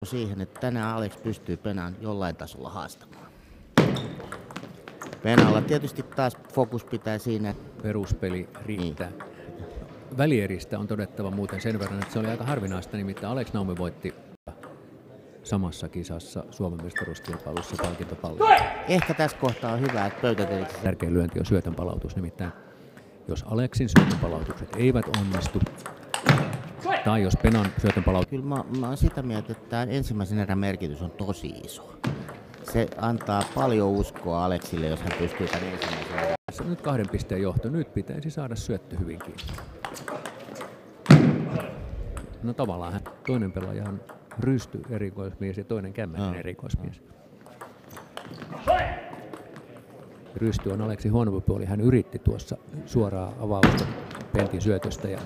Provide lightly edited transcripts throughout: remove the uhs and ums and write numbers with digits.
siihen, että tänään Alex pystyy Penaan jollain tasolla haastamaan. Penalla tietysti taas fokus pitää siinä. Peruspeli riittää. Niin. Välieristä on todettava muuten sen verran, että se oli aika harvinaista, nimittäin Alex Naumi voitti samassa kisassa Suomen mestaruuskilpailussa palkintopallon. Ehkä tässä kohtaa on hyvä, että pöytätelissä. Tärkein lyönti on syötön palautus, nimittäin jos Alexin syötön palautukset eivät onnistu, tai jos Penan syötön palautus... Kyllä mä oon sitä mieltä, että tämän ensimmäisen erän merkitys on tosi iso. Se antaa paljon uskoa Alexille, jos hän pystyy tämän ensimmäisen erän. Nyt 2 pisteen johto. Nyt pitäisi saada syöttö hyvin kiinni. No tavallaan toinen pelaaja on Rysty erikoismies ja toinen Kämmänen erikoismies. Rysty on Aleksin huonompi puoli. Hän yritti tuossa suoraa avausta Pentin syötöstä ja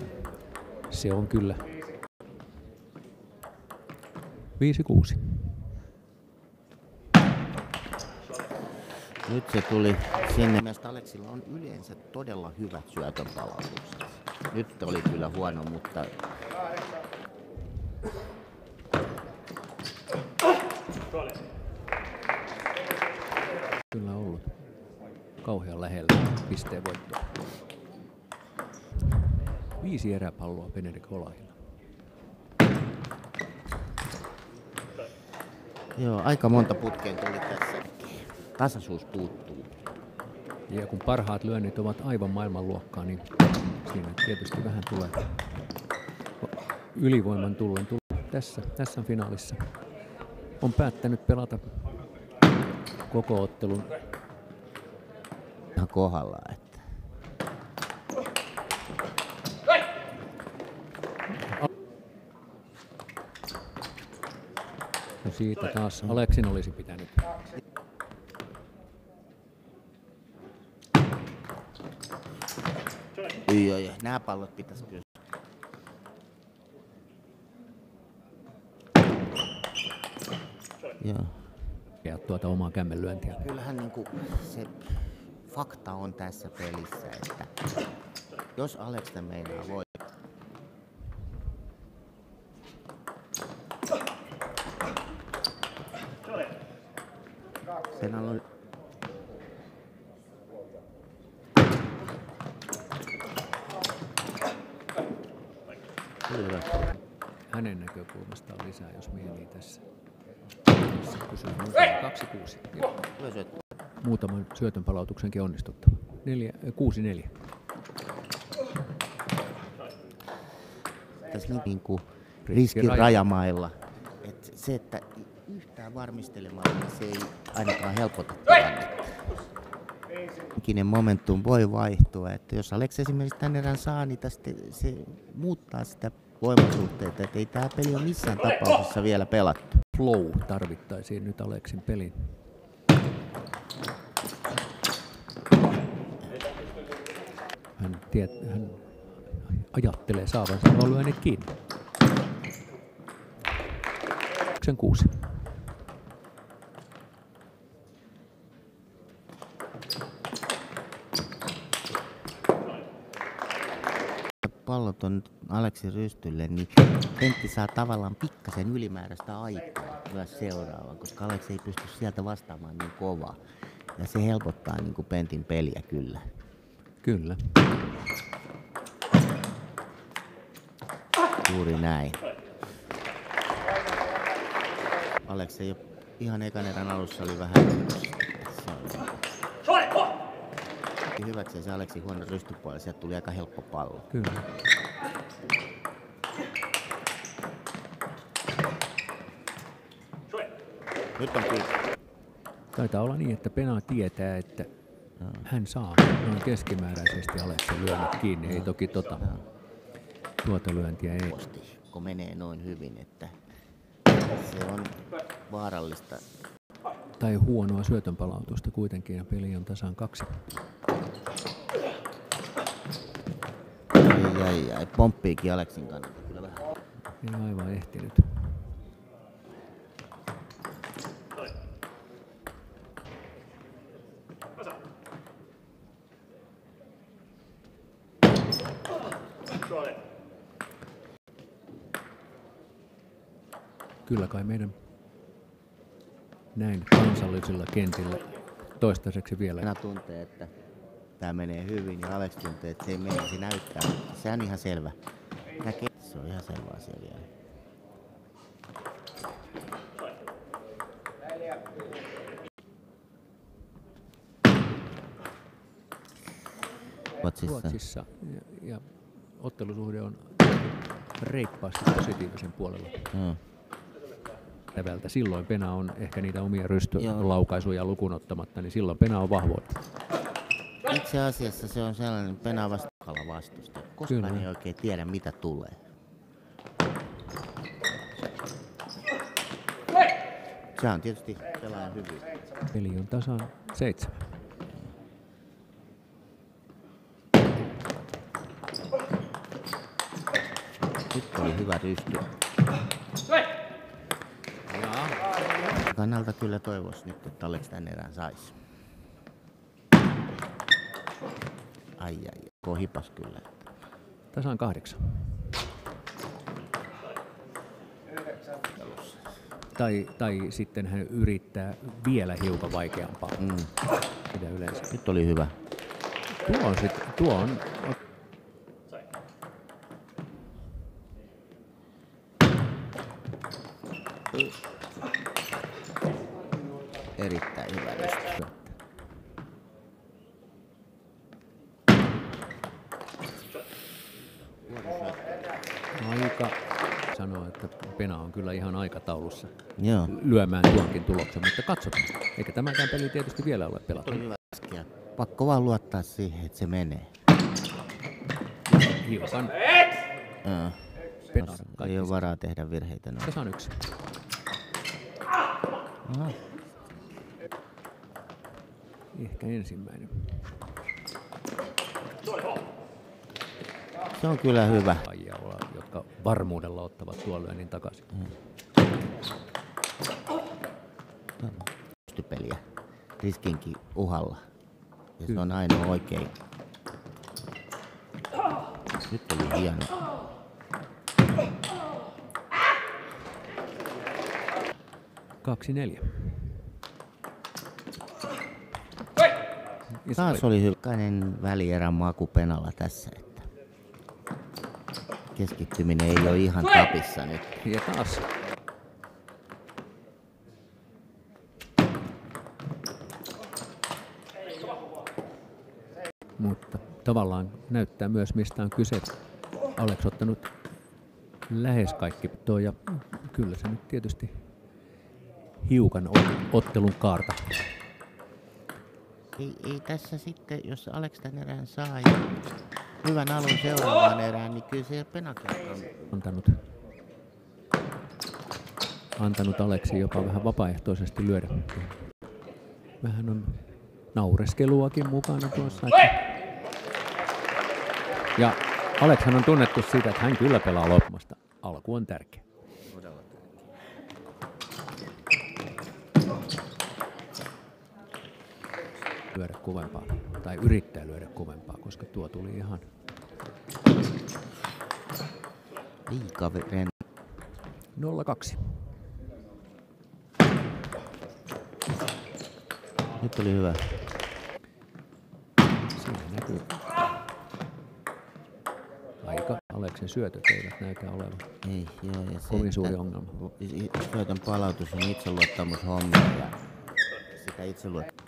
se on kyllä 5-6. Nyt se tuli sinne. Mielestäni Aleksilla on yleensä todella hyvät syötön palautukset. Nyt oli kyllä huono, mutta... Kyllä on ollut kauhean lähellä pisteen voittoa. 5 eräpalloa Benedikt Olahilla. Joo, aika monta putkeen tuli tässä. Tasaisuus puuttuu. Ja kun parhaat lyönnit ovat aivan maailmanluokkaa, niin siinä tietysti vähän tulee ylivoiman tullen. Tässä finaalissa on päättänyt pelata koko ottelun ihan kohdallaan. Että. No siitä taas Aleksin olisi pitänyt. Joo, nämä pallot pitäisi kyllä. Joo. Ja tuota omaa kämmenlyöntiä. Kyllähän niinku se fakta on tässä pelissä, että jos Alex meinaa voi. Sen on hänen näkökulmastaan lisää, jos mieli tässä. Kysyy 2-6. Muutaman syötön palautuksenkin onnistuttava. 6-4. Tässä niinku riskin rajamailla. Et se, että yhtään varmistelemalla, niin se ei ainakaan helpota tilannetta. Momentum voi vaihtua, että jos Alex esimerkiksi tän erän saa, niin tästä se muuttaa sitä voimasuhteita, että ei tämä peli ole missään tapauksessa vielä pelattu. Flow tarvittaisiin nyt Aleksin pelin. Hän ajattelee saavansa nuo lyönnit kiinni. 6. Pallot on Aleksin Rystylle, niin Pentti saa tavallaan pikkasen ylimääräistä aikaa myös seuraavaan, koska Alex ei pysty sieltä vastaamaan niin kovaa. Ja se helpottaa niin kuin Pentin peliä kyllä. Kyllä. Juuri näin. Alex ei ole ihan ekan erän alussa oli vähän... Hyväkseen se Aleksin huono rystypuolella, sieltä tuli aika helppo pallo. Kyllä. Nyt on kyllä. Taitaa olla niin, että Pena tietää, että hän saa noin keskimääräisesti Aleksin lyönnit kiinni. Ei toki tuota lyöntiä ei. Kun menee noin hyvin, että se on vaarallista. Tai huonoa syötön palautusta kuitenkin ja peli on tasan 2. Ai, pomppiikin Aleksin kannalta kyllä vähän. Ei aivan ehtinyt. kyllä kai meidän näin kansallisilla kentillä toistaiseksi vielä. Minä tuntee, että tämä menee hyvin ja Alex tuntee, että se ei mene, se näyttää. Se on ihan selvä. Näkee, se on ihan selvä asia vielä. Ruotsissa ja ottelusuhde on reippaasti positiivisen puolella. Lävältä. Silloin Pena on ehkä niitä omia rystylaukaisuja lukuun ottamatta, niin silloin Pena on vahvoin. Itse asiassa se on sellainen Pena vastakalla vastusta. Koskaan ei oikein tiedä mitä tulee. Se on tietysti pelaajan hyvin. Peli on tasan 7. Nyt oli hyvä rysty. Kannalta kyllä toivoisi nyt, että Alex tän erään sais. Ai, kohipas kyllä. Tasan 8. Tai sitten hän yrittää vielä hiukan vaikeampaa. Mitä yleensä. Nyt oli hyvä. Tuo on erittäin hyvä rysty. Aika sanoo, että Pena on kyllä ihan aikataulussa Joo. lyömään tuonkin tuloksen, mutta katsotaan. Eikä tämäkään peli tietysti vielä ole pelattu. Oli hyvä äsken. Pakko vaan luottaa siihen, että se menee. Hiukan. Ei ole varaa tehdä virheitä. Tasan 1. Ehkä ensimmäinen. Se on kyllä hyvä. Jotka varmuudella ottavat tuon lyönnin takaisin. Peliä riskinkin uhalla. Ja se on ainoa oikein. Nyt oli hieno. Kaksi 4. Taas oli hyvkäinen välierän maku Penalla tässä, että keskittyminen ei ole ihan tapissa nyt. Ja taas. Mutta tavallaan näyttää myös mistä on kyse. Alex ottanut lähes kaikki ja kyllä se nyt tietysti hiukan ottelun kaarta. Ei tässä sitten, jos Alex tän erään saa ja hyvän alun seuraavaan erään, niin kyllä se Penakin on antanut Aleksin jopa vähän vapaaehtoisesti lyödä. Vähän on naureskeluakin mukana tuossa. Ja Alexhan on tunnettu siitä, että hän kyllä pelaa loppumasta. Alku on tärkeä. Lyödä kovempaa, tai yrittää lyödä kovempaa, koska tuo tuli ihan liikaa 0-2. Nyt oli hyvä. Siinä näkyy. Aika Aleksin syötöt eivät näytä olevan. Ei, joo, ja kovin suuri ongelma. Syötön palautus on itseluottamushommia ja sitä itseluottamusta.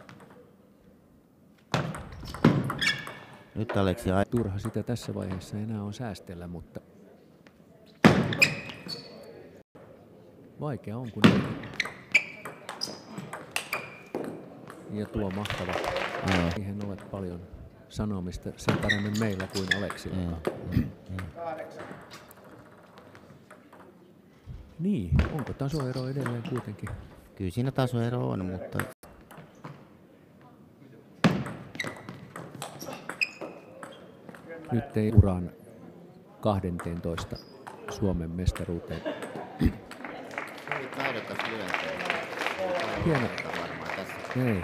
Nyt Aleksi turha sitä tässä vaiheessa enää on säästellä, mutta vaikea on kun ja tuo mahtava. Eihän ole paljon sanomista sen paremmin meillä kuin Aleksilla. Niin, onko tasoero edelleen kuitenkin? Kyllä siinä tasoero on, mutta nyt ei uran 12 Suomen mestaruuteen. Se oli taidokas lyönti. Hieno. Ei.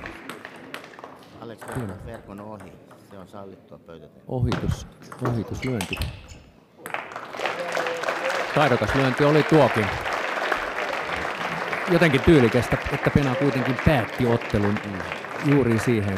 Alex verkon ohi. Se on sallittua pöytäteen. Ohituslyönti. Taidokas lyönti oli tuokin. jotenkin tyylikästä, että Pena kuitenkin päätti ottelun juuri siihen